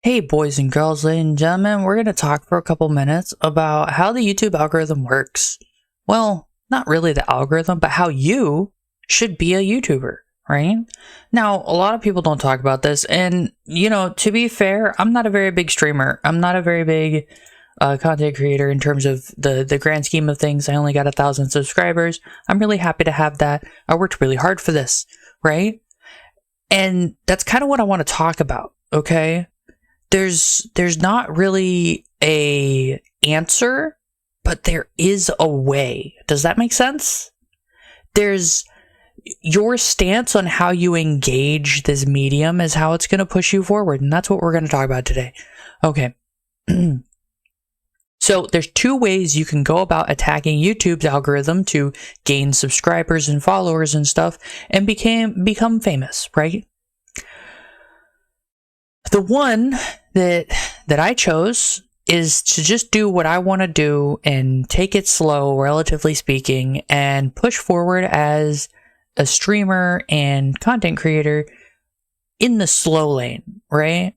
Hey boys and girls, ladies and gentlemen, we're going to talk for a couple minutes about how the YouTube algorithm works. Well, not really the algorithm, but how you should be a YouTuber, right? Now, a lot of people don't talk about this, and, to be fair, I'm not a very big streamer. I'm not a very big content creator in terms of the grand scheme of things. I only got 1,000 subscribers. I'm really happy to have that. I worked really hard for this, right? And that's kind of what I want to talk about, okay? There's not really a answer, but there is a way. Does that make sense? There's your stance on how you engage this medium is how it's going to push you forward, and that's what we're going to talk about today. Okay. So there's two ways you can go about attacking YouTube's algorithm to gain subscribers and followers and stuff and become famous, right? The one that I chose is to just do what I want to do and take it slow, relatively speaking, and push forward as a streamer and content creator in the slow lane, right?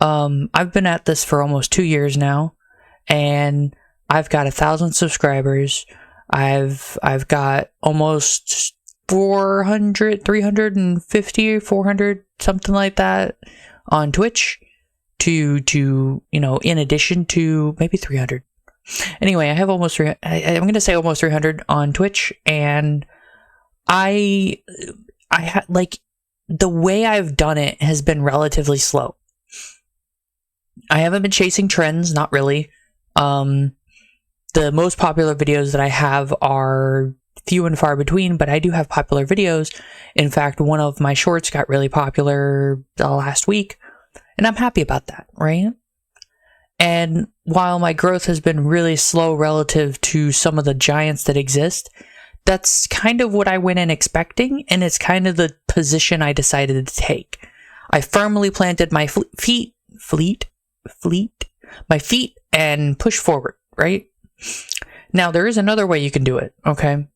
I've been at this for almost 2 years now, and I've got 1,000 subscribers. I've got almost 400, 350, 400, something like that on Twitch to in addition to maybe 300. Anyway, I have almost 300. I'm going to say almost 300 on Twitch, and I like the way I've done it has been relatively slow. I haven't been chasing trends, not really. The most popular videos that I have are few and far between, but I do have popular videos. In fact, one of my shorts got really popular last week, and I'm happy about that, right? And while my growth has been really slow relative to some of the giants that exist, that's kind of what I went in expecting, and it's kind of the position I decided to take. I firmly planted my feet and pushed forward, right? Now, there is another way you can do it, okay?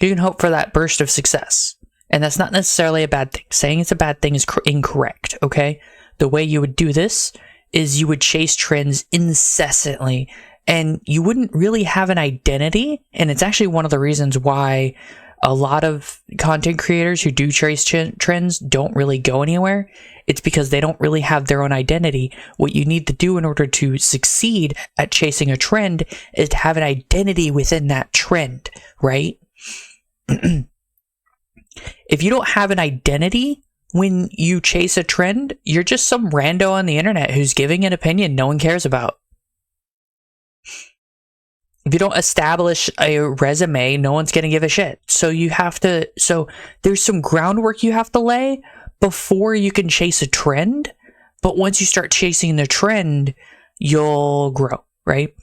You can hope for that burst of success, and that's not necessarily a bad thing. Saying it's a bad thing is incorrect, okay? The way you would do this is you would chase trends incessantly, and you wouldn't really have an identity, and it's actually one of the reasons why a lot of content creators who do chase trends don't really go anywhere. It's because they don't really have their own identity. What you need to do in order to succeed at chasing a trend is to have an identity within that trend, right? If you don't have an identity when you chase a trend, you're just some rando on the internet who's giving an opinion no one cares about. If you don't establish a resume, no one's going to give a shit. So there's some groundwork you have to lay before you can chase a trend. But once you start chasing the trend, you'll grow, right?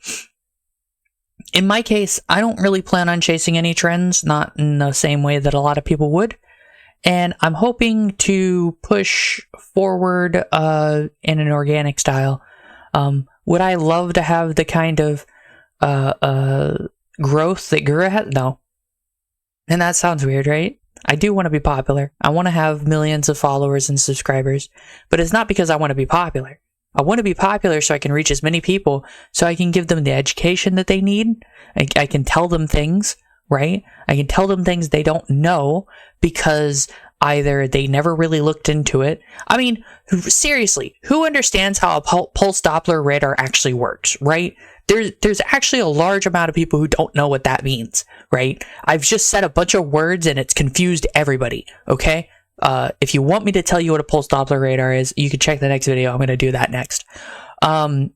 In my case, I don't really plan on chasing any trends, not in the same way that a lot of people would. And I'm hoping to push forward in an organic style. Would I love to have the kind of growth that Gura had? No. And that sounds weird, right? I do want to be popular. I want to have millions of followers and subscribers. But it's not because I want to be popular. I want to be popular so I can reach as many people, so I can give them the education that they need. I can tell them things, right? I can tell them things they don't know because either they never really looked into it. I mean, seriously, who understands how a pulse Doppler radar actually works, right? There's actually a large amount of people who don't know what that means, right? I've just said a bunch of words and it's confused everybody, okay? If you want me to tell you what a pulse Doppler radar is, you can check the next video. I'm going to do that next. But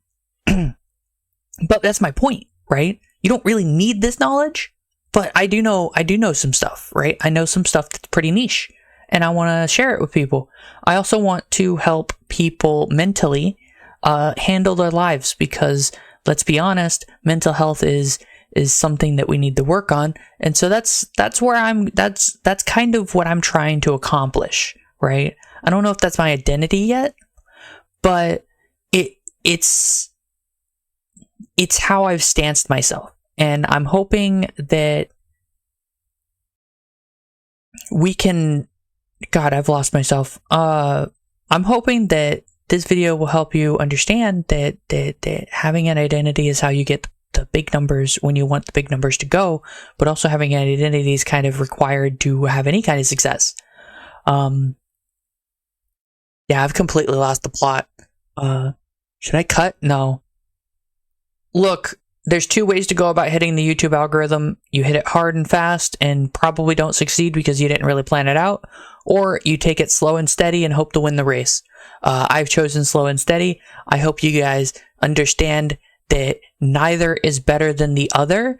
that's my point, right? You don't really need this knowledge, but I do know some stuff, right? I know some stuff that's pretty niche, and I want to share it with people. I also want to help people mentally handle their lives, because let's be honest, mental health is something that we need to work on. And so that's kind of what I'm trying to accomplish, right? I don't know if that's my identity yet, but it's how I've stanced myself. And I'm hoping that we can, God, I've lost myself. I'm hoping that this video will help you understand that having an identity is how you get the big numbers when you want the big numbers to go, but also having an identity is kind of required to have any kind of success. Yeah, I've completely lost the plot. Should I cut? No. Look, there's two ways to go about hitting the YouTube algorithm. You hit it hard and fast and probably don't succeed because you didn't really plan it out, or you take it slow and steady and hope to win the race. I've chosen slow and steady. I hope you guys understand that neither is better than the other,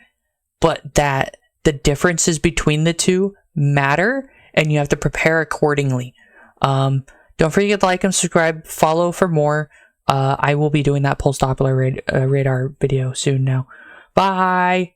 but that the differences between the two matter and you have to prepare accordingly. Don't forget to like and subscribe, follow for more. I will be doing that Pulse Doppler radar video soon now. Bye!